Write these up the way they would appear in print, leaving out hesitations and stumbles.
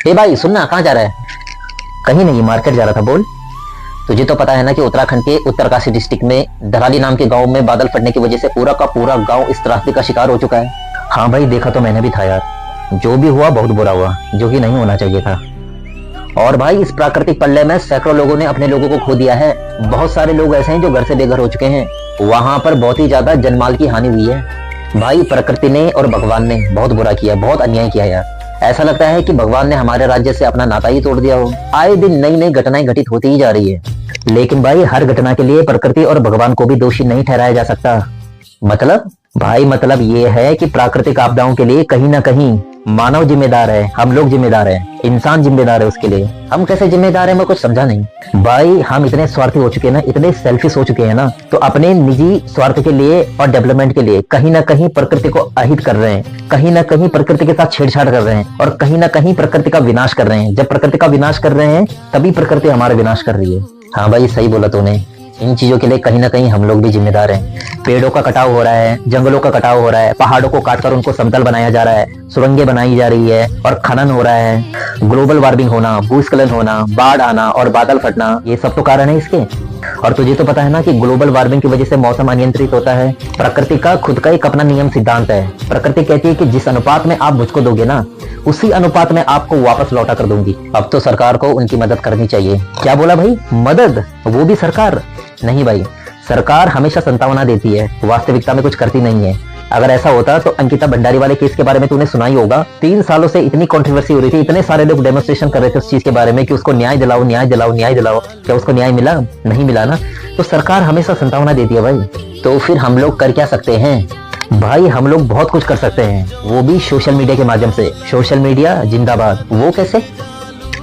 ए भाई सुनना, कहाँ जा रहा है? कहीं नहीं, मार्केट जा रहा था। बोल। तुझे तो पता है ना कि उत्तराखंड के उत्तरकाशी डिस्ट्रिक्ट में धराली नाम के गांव में बादल फटने की वजह से पूरा का पूरा गांव इस त्रासदी का शिकार हो चुका है। हाँ भाई, देखा तो मैंने भी था यार। जो भी हुआ बहुत बुरा हुआ, जो कि नहीं होना चाहिए था। और भाई इस प्राकृतिक प्रलय में सैकड़ों लोगों ने अपने लोगों को खो दिया है। बहुत सारे लोग ऐसे हैं जो घर से बेघर हो चुके हैं। वहां पर बहुत ही ज्यादा जनमाल की हानि हुई है। भाई प्रकृति ने और भगवान ने बहुत बुरा किया, बहुत अन्याय किया यार। ऐसा लगता है कि भगवान ने हमारे राज्य से अपना नाता ही तोड़ दिया हो। आए दिन नई नई घटनाएं घटित होती ही जा रही है। लेकिन भाई हर घटना के लिए प्रकृति और भगवान को भी दोषी नहीं ठहराया जा सकता। मतलब भाई मतलब ये है कि प्राकृतिक आपदाओं के लिए कहीं ना कहीं मानव जिम्मेदार है, हम लोग जिम्मेदार हैं, इंसान जिम्मेदार है उसके लिए। हम कैसे जिम्मेदार हैं मैं कुछ समझा नहीं। भाई हम इतने स्वार्थी हो चुके हैं ना, इतने सेल्फिश हो चुके हैं ना, तो अपने निजी स्वार्थ के लिए और डेवलपमेंट के लिए कहीं ना कहीं प्रकृति को अहित कर रहे हैं, कहीं ना कहीं प्रकृति के साथ छेड़छाड़ कर रहे हैं और कहीं ना कहीं प्रकृति का विनाश कर रहे हैं। जब प्रकृति का विनाश कर रहे हैं तभी प्रकृति हमारा विनाश कर रही है। हाँ भाई सही बोला तूने। इन चीजों के लिए कहीं ना कहीं हम लोग भी जिम्मेदार हैं। पेड़ों का कटाव हो रहा है, जंगलों का कटाव हो रहा है, पहाड़ों को काटकर उनको समतल बनाया जा रहा है, सुरंगें बनाई जा रही है और खनन हो रहा है। ग्लोबल वार्मिंग होना, भूस्खलन होना, बाढ़ आना और बादल फटना, ये सब तो कारण है इसके। और तुझे तो पता है ना कि ग्लोबल वार्मिंग की वजह से मौसम अनियंत्रित होता है। प्रकृति का खुद का एक अपना नियम सिद्धांत है। प्रकृति कहती है कि जिस अनुपात में आप मुझको दोगे ना, उसी अनुपात में आपको वापस लौटा कर दूंगी। अब तो सरकार को उनकी मदद करनी चाहिए। क्या बोला भाई? मदद? वो भी सरकार? नहीं भाई, सरकार हमेशा संतावना देती है, वास्तविकता में कुछ करती नहीं है। अगर ऐसा होता तो अंकिता भंडारी वाले केस के बारे में तूने सुना ही होगा। 3 सालों से इतनी कंट्रोवर्सी हो रही थी, इतने सारे लोग डेमोन्स्ट्रेशन कर रहे थे उस चीज के बारे में कि उसको न्याय दिलाओ, न्याय दिलाओ, न्याय दिलाओ। क्या उसको न्याय मिला? नहीं मिला ना। तो सरकार हमेशा संतावना देती है भाई। तो फिर हम लोग कर क्या सकते हैं? भाई हम लोग बहुत कुछ कर सकते हैं, वो भी सोशल मीडिया के माध्यम से। सोशल मीडिया जिंदाबाद। वो कैसे?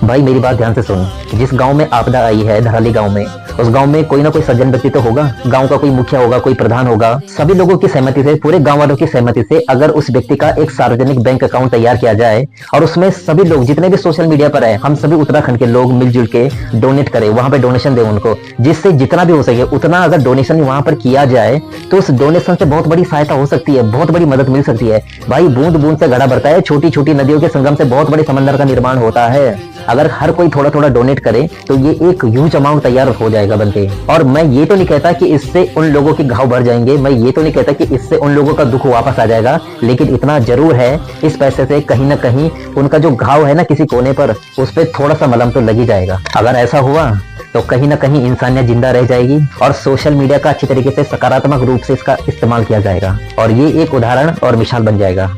भाई मेरी बात ध्यान से सुन। जिस गांव में आपदा आई है, धराली गांव में, उस गांव में कोई ना कोई सज्जन व्यक्ति तो होगा। गांव का कोई मुखिया होगा, कोई प्रधान होगा। सभी लोगों की सहमति से, पूरे गांव वालों की सहमति से अगर उस व्यक्ति का एक सार्वजनिक बैंक अकाउंट तैयार किया जाए और उसमें सभी लोग जितने भी सोशल मीडिया पर है, हम सभी उत्तराखंड के लोग मिलजुल के डोनेट करें, वहां पे डोनेशन दे उनको, जिससे जितना भी हो सके उतना अगर डोनेशन वहां पर किया जाए तो उस डोनेशन से बहुत बड़ी सहायता हो सकती है, बहुत बड़ी मदद मिल सकती है। भाई बूंद बूंद से घड़ा भरता है, छोटी छोटी नदियों के संगम से बहुत बड़े समंदर का निर्माण होता है। अगर हर कोई थोड़ा थोड़ा डोनेट करे तो ये एक ह्यूज अमाउंट तैयार हो जाएगा बनके। और मैं ये तो नहीं कहता कि इससे उन लोगों के घाव भर जाएंगे, मैं ये तो नहीं कहता कि इससे उन लोगों का दुख वापस आ जाएगा, लेकिन इतना जरूर है इस पैसे से कहीं ना कहीं उनका जो घाव है ना किसी कोने पर, उस पर थोड़ा सा मलहम तो लगी जाएगा। अगर ऐसा हुआ तो कहीं ना कहीं इंसानियत जिंदा रह जाएगी और सोशल मीडिया का अच्छी तरीके से सकारात्मक रूप से इसका इस्तेमाल किया जाएगा और ये एक उदाहरण और मिसाल बन जाएगा।